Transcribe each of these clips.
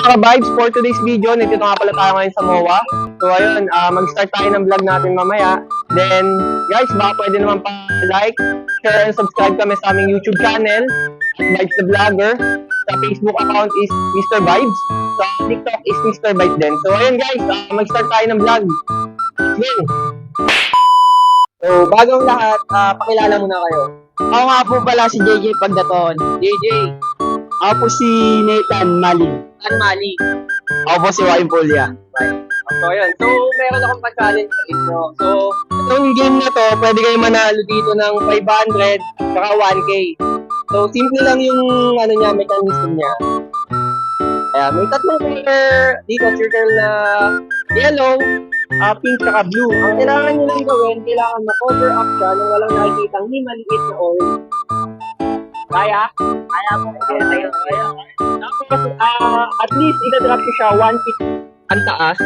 mga ka-vibes, for today's video, nandito nga pala tayo ngayon sa MOA. So ayun, mag-start tayo ng vlog natin mamaya. Then, guys, baka pwede naman pa-like, share, and subscribe kami sa aming YouTube channel, Vibes the Vlogger. Sa Facebook account is Mr. Vibes. Sa TikTok is Mr. Vibes din. So ayun guys, mag-start tayo ng vlog. Let's go! So, bagong lahat, pakilala muna kayo. Ako nga po pala si JJ Pagdaton. JJ, Ako po si Nathan Mali. Mali. Ako po si Wayne Pulya. So, ayun. So, meron akong pa-challenge sa inyo. So, itong game na to, pwede kayo manalo dito ng 500 saka 1K. So, simple lang yung niya, mechanism niya. Kaya, may tatlong player dito, circle na yellow, pink, saka blue. Ang kailangan nyo lang gawin, kailangan ma-cover up siya nang walang nakikitang maliit na orange. Kaya? Kaya po. Kaya. Tapos, at least, ita-drop ko siya 1 feet ang taas.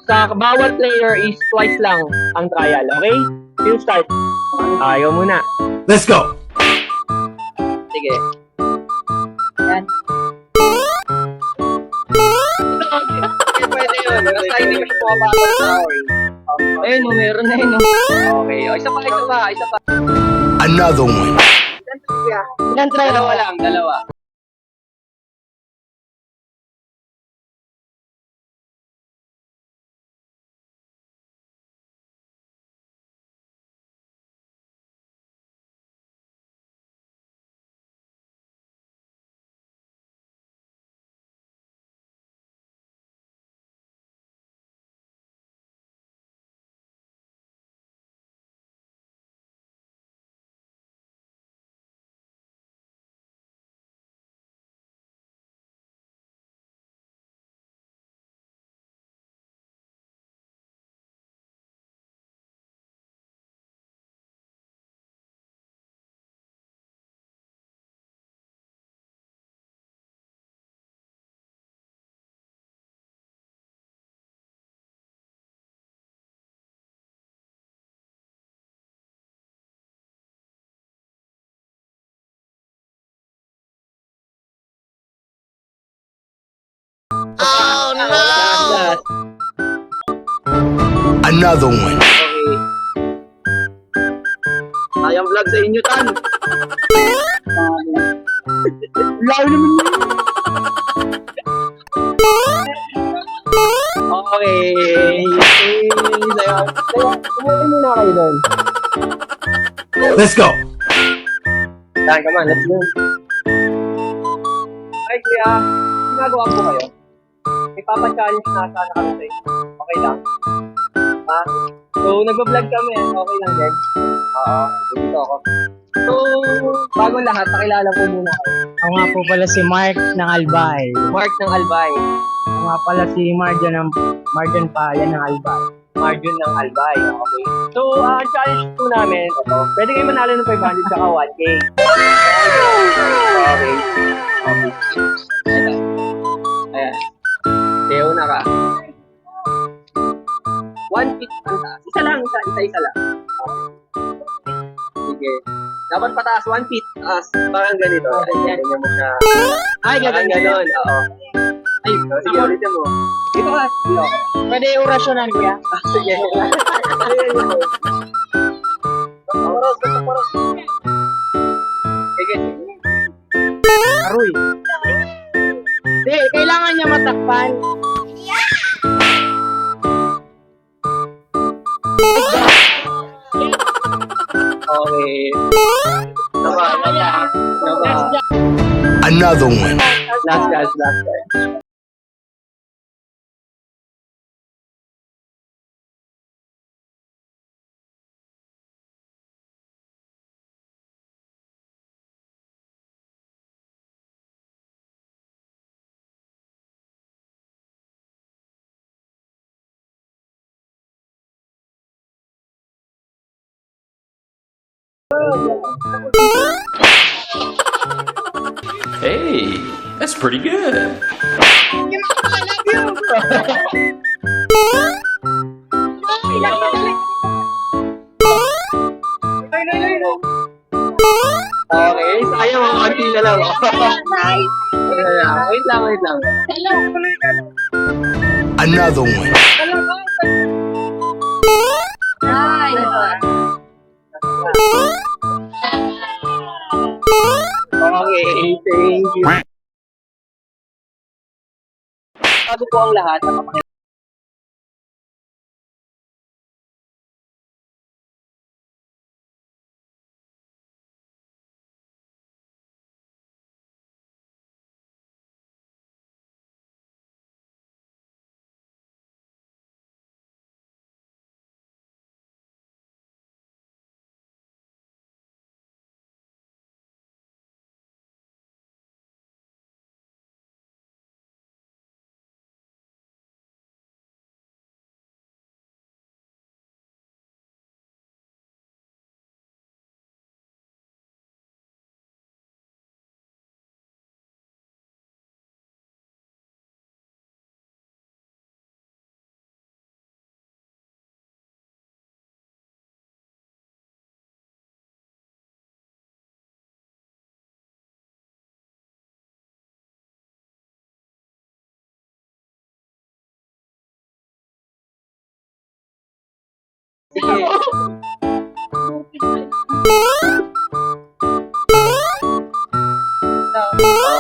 Sa bawat player is twice lang ang trial, okay? You start. Ayaw muna. Let's go! Sige. Yan. Pwede yun. Basta hindi ka pumapasok sa orange. Ayun, meron na yun. Okay. O, isa pa. Another one. Ilan try Dalawa lang, dalawa. Oh no! Last. Another one. Okay. Sayang vlog sa inyo, Tan. Layo naman yun. Okay. Kumuha muna kayo doon. Let's go! Tan, come on, let's go. Ay, kuya. Ginagawa po kayo. May papa-challenge na sana kami sa inyo. Okay lang? Ha? So, nag-vlog kami. Okay lang din? Oo. Dito ako. So, bago lahat, pakilala po muna kayo. Ako nga po pala si Mark ng Albay. Mark ng Albay. Ako nga pala si Marjan Paya ng Albay. Marjun ng Albay. Okay. So, ang challenge po namin, ito, pwede kayo manalo ng 500 saka 1K. Okay. Ayan. Teo na ka. 1 feet ang taas. Isa lang. Sige. Dapat pataas 1 feet. Taas. Parang ganito. Ganyan mo siya. Ay, Parang ganon. Oo. Ay, sige, ulitin mo. Dito ka. Dito. Pwede orasyonan, kuya? Sige. Paros. Sige. Aroy. Hindi, kailangan niya matakpan. Okay. Tama. Another one. Last guys. Hey, that's pretty good. Okay, sayang mga konti na lang. lang. Wait lang. Another one. Okay, thank you. Bago po ang lahat, sige.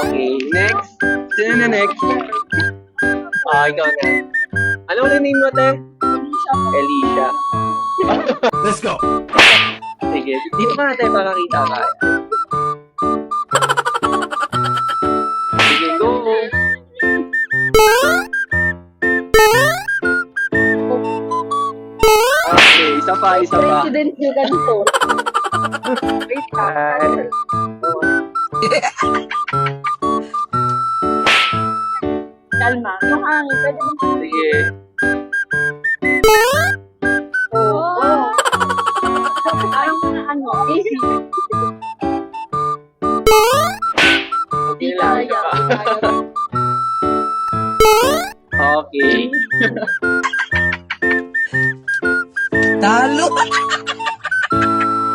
Okay, next. Sino na next? Ikaw na. Ano ulit name mo, te? Alicia. Let's go. Sige, dito ka natin para kita ka. Sige, go. Okay, isa pa. President yung ganito. Kalma. Yung hangin, pwede mo. Sige. Oo. Parang ano, easy. Okay lang. isa pa. Okay. Talo.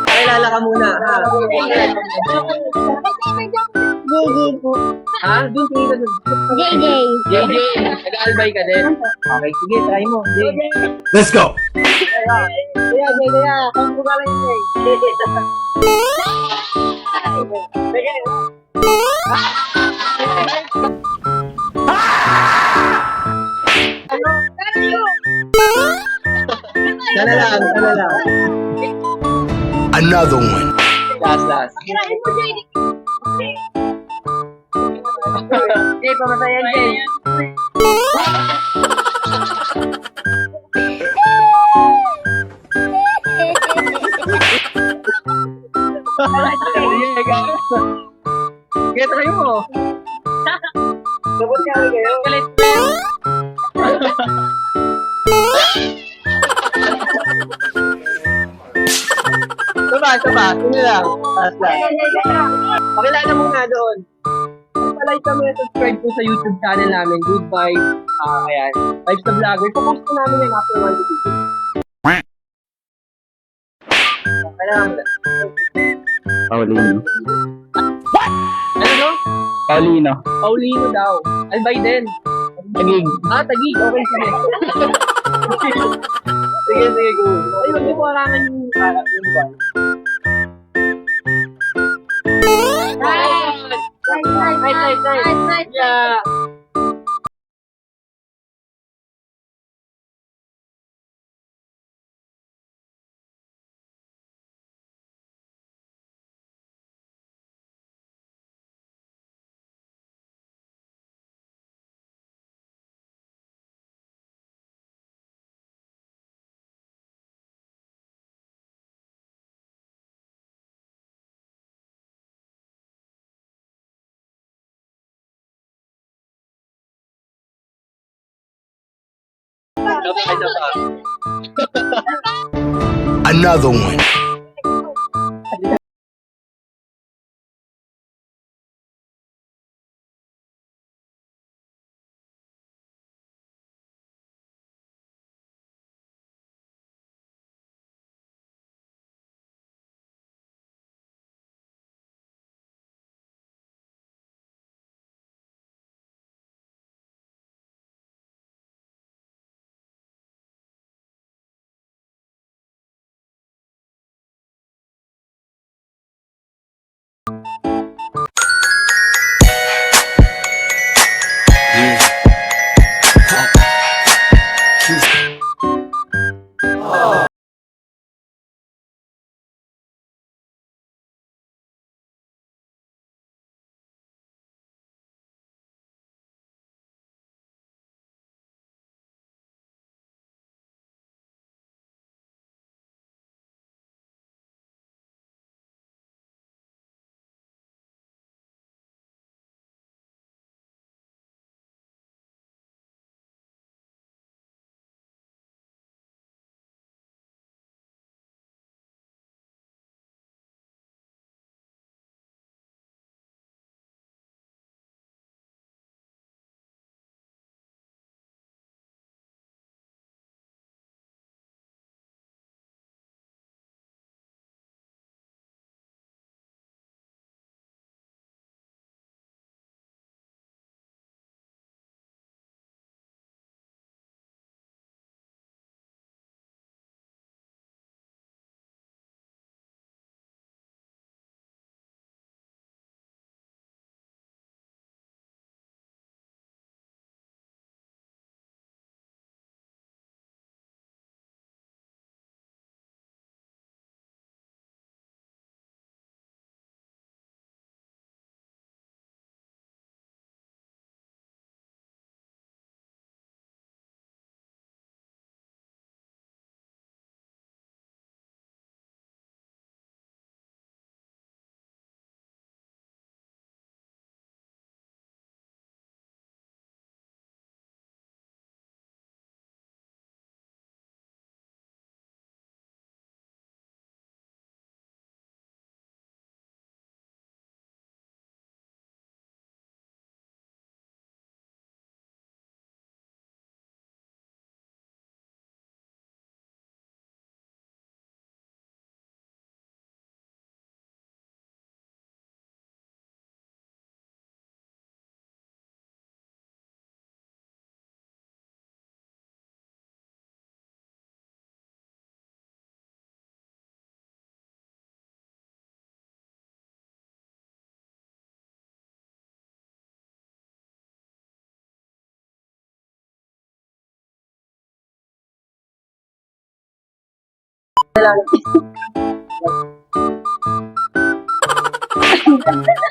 Pakilala ka muna, ha? JJ po. Ha? Doon, tingin ka doon. JJ. JJ, nag-aalbay ka din? Okay, sige, try mo. JJ. Let's go. Kaya, kung buka lang yun Sana lang. Another one. Last. Kirain mo, JJ. Jay, pamatayan, Jay. Sige, go. Sige, try mo. Sabot ka rin kayo. Isa pa. Sino lang? Last. Pakilala muna doon. Like kami at subscribe po sa YouTube channel namin, Good Vibes. Ayan. Vibes the Vlogger. Ipopost ko namin yan after 1 to 2 days. Kailangan mo na. Paulino. Ano no? Paulino. Paulino daw. Albay din. Tagig. Tagig. Okay, sige. sige, go. Ay, wag niyo po harangan yung harap yung buwan. Nice. Yeah. Another one.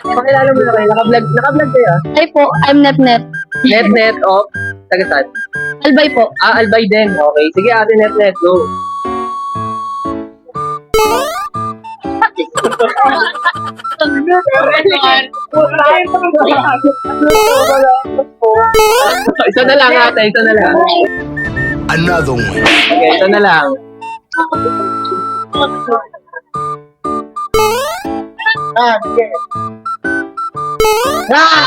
Pakilala mo na kayo. Naka-vlog kayo. Hi po, I'm Netnet. Net of Tagasan. Albay po. Albay din. Okay. Sige, ate Net, go. Isa na lang ate, isa na lang. Another one. Okay, isa na lang. Ah, sige. Ah!